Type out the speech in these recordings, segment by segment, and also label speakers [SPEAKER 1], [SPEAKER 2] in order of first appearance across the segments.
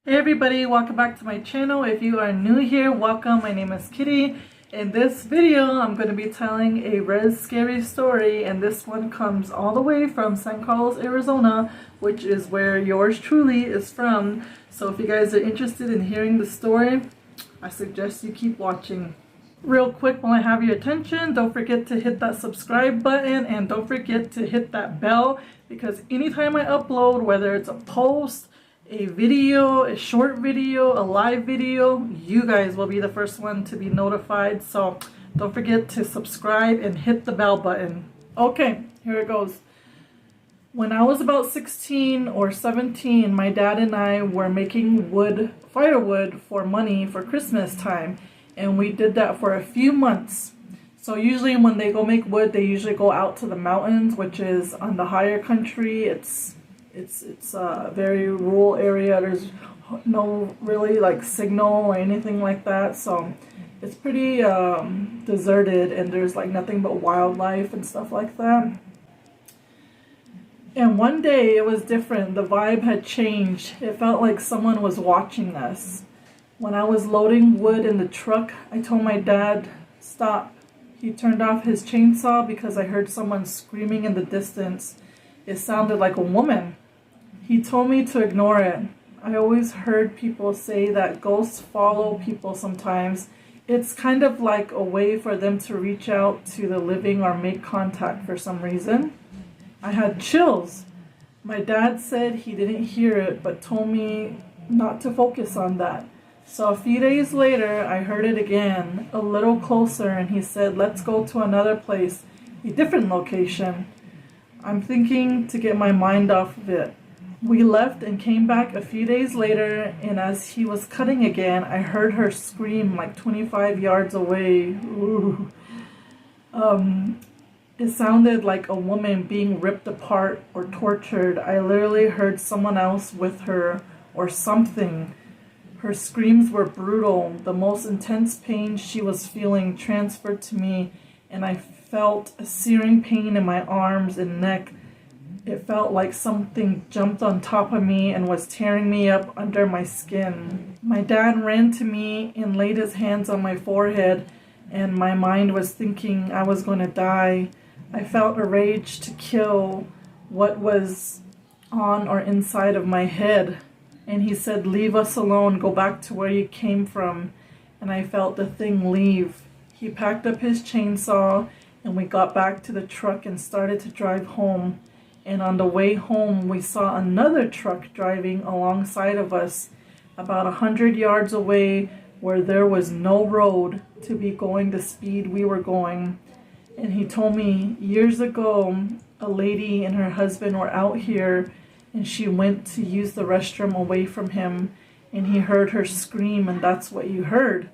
[SPEAKER 1] Hey everybody, welcome back to my channel. If you are new here, welcome. My name is Kitty. In this video, I'm going to be telling a res scary story, and this one comes all the way from San Carlos, Arizona, which is where yours truly is from. So if you guys are interested in hearing the story, I suggest you keep watching. Real quick, while I have your attention, don't forget to hit that subscribe button and don't forget to hit that bell, because anytime I upload, whether it's a post, a video, a short video, a live video, you guys will be the first one to be notified. So don't forget to subscribe and hit the bell button. Okay, here it goes. When I was about 16 or 17, my dad and I were making firewood for money for Christmas time, and we did that for a few months. So usually when they go make wood, they usually go out to the mountains, which is on the higher country. It's a very rural area. There's no really like signal or anything like that, so it's pretty deserted, and there's like nothing but wildlife and stuff like that. And one day it was different. The vibe had changed. It felt like someone was watching us. When I was loading wood in the truck, I told my dad, stop. He turned off his chainsaw because I heard someone screaming in the distance. It sounded like a woman. He told me to ignore it. I always heard people say that ghosts follow people sometimes. It's kind of like a way for them to reach out to the living or make contact for some reason. I had chills. My dad said he didn't hear it, but told me not to focus on that. So a few days later, I heard it again, a little closer, and he said, let's go to another place, a different location. I'm thinking to get my mind off of it. We left and came back a few days later, and as he was cutting again, I heard her scream like 25 yards away. Ooh. It sounded like a woman being ripped apart or tortured. I literally heard someone else with her or something. Her screams were brutal. The most intense pain she was feeling transferred to me, and I felt a searing pain in my arms and neck. It felt like something jumped on top of me and was tearing me up under my skin. My dad ran to me and laid his hands on my forehead, and my mind was thinking I was going to die. I felt a rage to kill what was on or inside of my head. And he said, leave us alone, go back to where you came from. And I felt the thing leave. He packed up his chainsaw, and we got back to the truck and started to drive home. And on the way home, we saw another truck driving alongside of us about 100 yards away, where there was no road to be going the speed we were going. And he told me years ago, a lady and her husband were out here, and she went to use the restroom away from him, and he heard her scream, and that's what you heard.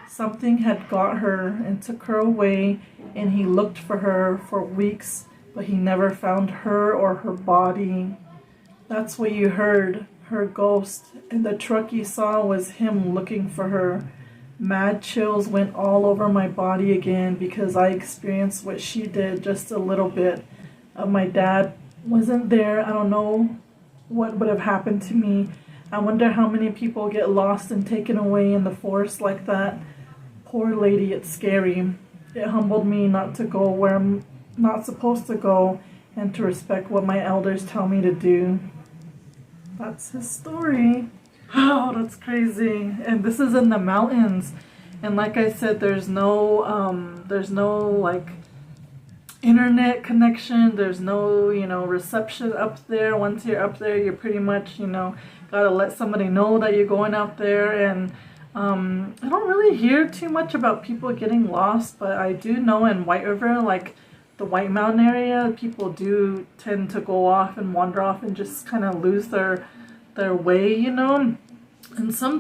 [SPEAKER 1] Something had got her and took her away, and he looked for her for weeks, but he never found her or her body. That's what you heard, her ghost, and the truck you saw was him looking for her. Mad chills went all over my body again because I experienced what she did just a little bit. My dad wasn't there. I don't know what would have happened to me. I wonder how many people get lost and taken away in the forest like that. Poor lady, it's scary. It humbled me not to go where I'm not supposed to go, and to respect what my elders tell me to do. That's his story. Oh, that's crazy. And this is in the mountains, and like I said, there's no like internet connection. There's no reception up there. Once you're up there, you're pretty much gotta let somebody know that you're going out there. And I don't really hear too much about people getting lost, but I do know in White River, like the White Mountain area, people do tend to go off and wander off and just kind of lose their way, and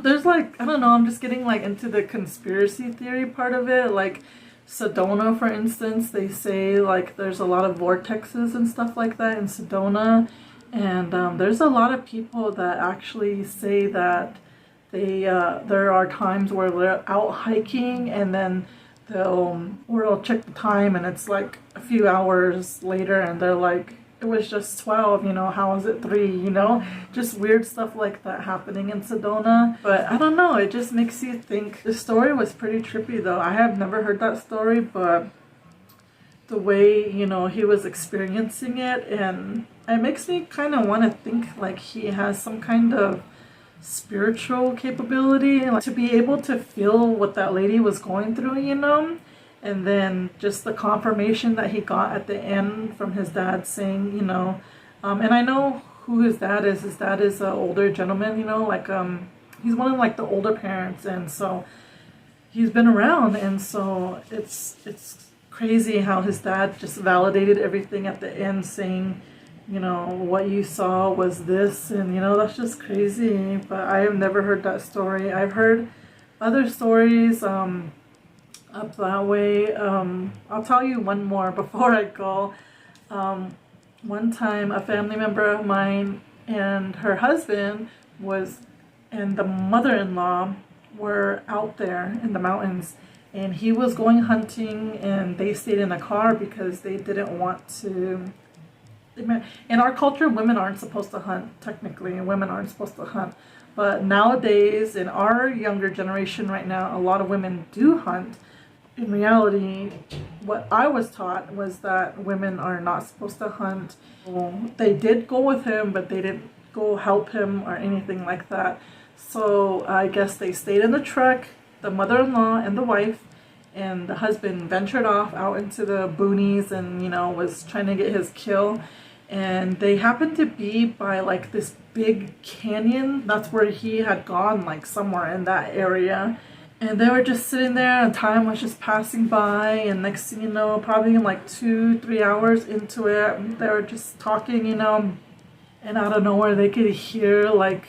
[SPEAKER 1] there's like, I don't know, I'm just getting like into the conspiracy theory part of it. Like Sedona, for instance, they say like there's a lot of vortexes and stuff like that in Sedona, and there's a lot of people that actually say that there are times where they're out hiking, and then they'll check the time, and it's like a few hours later, and they're like it was just 12, you know, how is it 3, you know? Just weird stuff like that happening in Sedona. But I don't know, it just makes you think. The story was pretty trippy though. I have never heard that story, but the way, you know, he was experiencing it, and it makes me kind of want to think like he has some kind of spiritual capability, like to be able to feel what that lady was going through, you know? And then just the confirmation that he got at the end from his dad saying, you know, and I know who his dad is. His dad is an older gentleman, you know, like he's one of like the older parents, and so he's been around, and so it's crazy how his dad just validated everything at the end, saying, you know, what you saw was this, and you know, that's just crazy. But I have never heard that story. I've heard other stories up that way. I'll tell you one more before I go. One time a family member of mine and her husband and the mother-in-law were out there in the mountains, and he was going hunting, and they stayed in a car because they didn't want to. In our culture, women aren't supposed to hunt. Technically, women aren't supposed to hunt. But nowadays, in our younger generation right now, a lot of women do hunt. In reality, what I was taught was that women are not supposed to hunt. They did go with him, but they didn't go help him or anything like that. So I guess they stayed in the truck, the mother-in-law and the wife, and the husband ventured off out into the boonies and, you know, was trying to get his kill. And they happened to be by like this big canyon. That's where he had gone, like somewhere in that area. And they were just sitting there, and time was just passing by, and next thing you know, probably in like 2-3 hours into it, they were just talking, you know, and out of nowhere they could hear like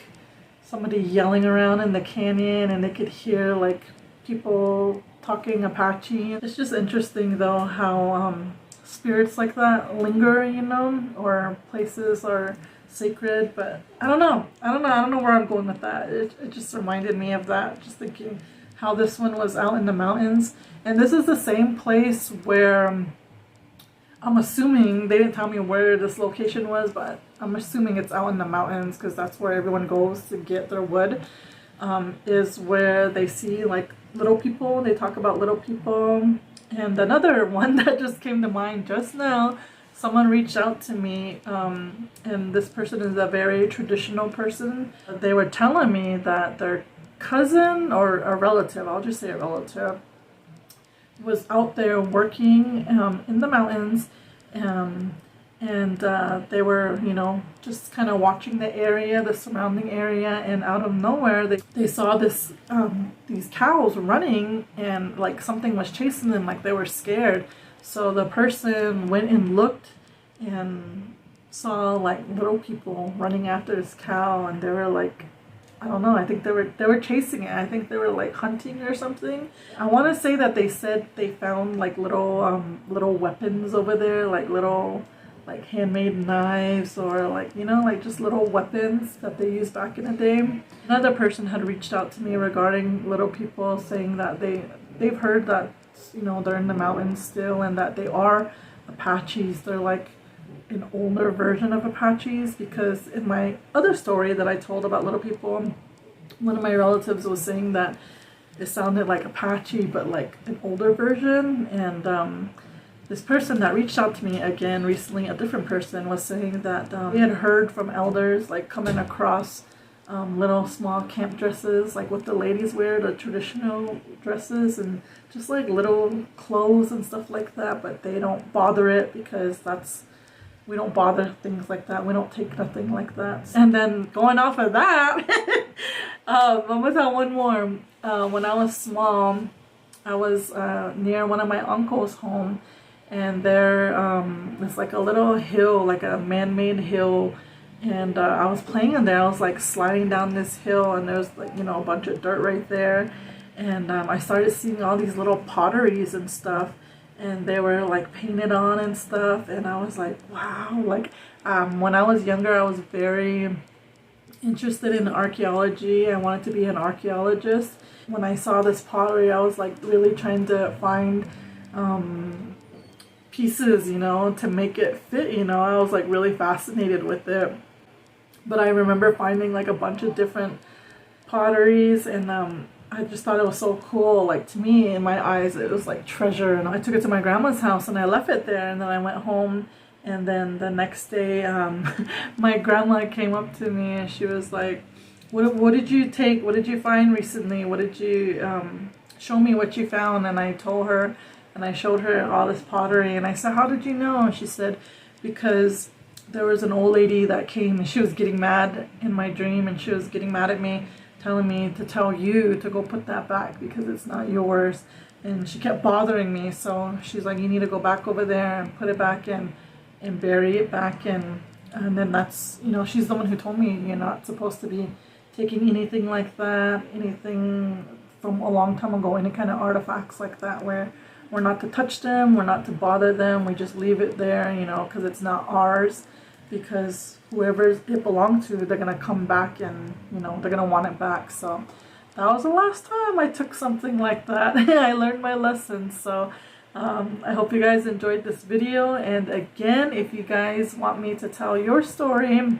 [SPEAKER 1] somebody yelling around in the canyon, and they could hear like people talking Apache. It's just interesting though how spirits like that linger, you know, or places are sacred. But I don't know where I'm going with that. It just reminded me of that, just thinking how this one was out in the mountains. And this is the same place where I'm assuming, they didn't tell me where this location was, but I'm assuming it's out in the mountains because that's where everyone goes to get their wood, is where they see like little people. They talk about little people. And another one that just came to mind just now, someone reached out to me, and this person is a very traditional person. They were telling me that their cousin or a relative, I'll just say a relative, was out there working in the mountains, and they were, you know, just kind of watching the area, the surrounding area, and out of nowhere they saw this these cows running, and like something was chasing them, like they were scared. So the person went and looked and saw like little people running after this cow, and they were like, I don't know, I think they were chasing it. I think they were like hunting or something. I want to say that they said they found like little weapons over there, like little like handmade knives, or like, you know, like just little weapons that they used back in the day. Another person had reached out to me regarding little people, saying that they've heard that, you know, they're in the mountains still, and that they are Apaches. They're like an older version of Apaches, because in my other story that I told about little people, one of my relatives was saying that it sounded like Apache, but like an older version. And this person that reached out to me again recently, a different person, was saying that they had heard from elders like coming across little small camp dresses, like what the ladies wear, the traditional dresses, and just like little clothes and stuff like that. But they don't bother it because we don't bother things like that. We don't take nothing like that. And then going off of that, I'm gonna tell one more. When I was small, I was near one of my uncle's home, and there it's like a little hill, like a man-made hill, and I was playing in there. I was like sliding down this hill, and there was like, you know, a bunch of dirt right there, and I started seeing all these little potteries and stuff, and they were like painted on and stuff, and I was like, wow. Like when I was younger, I was very interested in archaeology. I wanted to be an archaeologist. When I saw this pottery, I was like really trying to find pieces, you know, to make it fit, you know. I was like really fascinated with it. But I remember finding like a bunch of different potteries, and I just thought it was so cool. Like, to me, in my eyes, it was like treasure. And I took it to my grandma's house and I left it there, and then I went home. And then the next day, my grandma came up to me and she was like, what did you take? What did you find recently? What did you, show me what you found. And I told her, and I showed her all this pottery. And I said, how did you know? And she said, because there was an old lady that came and she was getting mad in my dream, and she was getting mad at me, telling me to tell you to go put that back because it's not yours. And she kept bothering me. So she's like, you need to go back over there and put it back in and bury it back in. And then that's, you know, she's the one who told me you're not supposed to be taking anything like that, anything from a long time ago, any kind of artifacts like that, where we're not to touch them, we're not to bother them, we just leave it there, you know, because it's not ours, because whoever it belonged to, they're gonna come back and, you know, they're gonna want it back. So that was the last time I took something like that. I learned my lesson. So I hope you guys enjoyed this video, and again, if you guys want me to tell your story,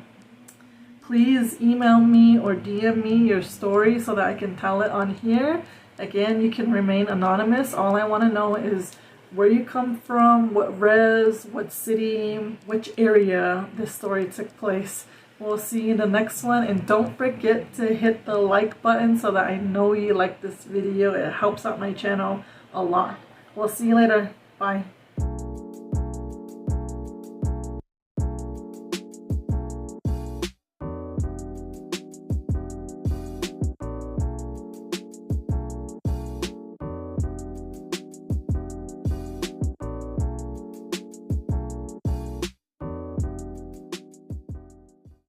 [SPEAKER 1] please email me or DM me your story so that I can tell it on here. Again, you can remain anonymous. All I want to know is where you come from, what res, what city, which area this story took place. We'll see you in the next one, and don't forget to hit the like button so that I know you like this video. It helps out my channel a lot. We'll see you later. Bye.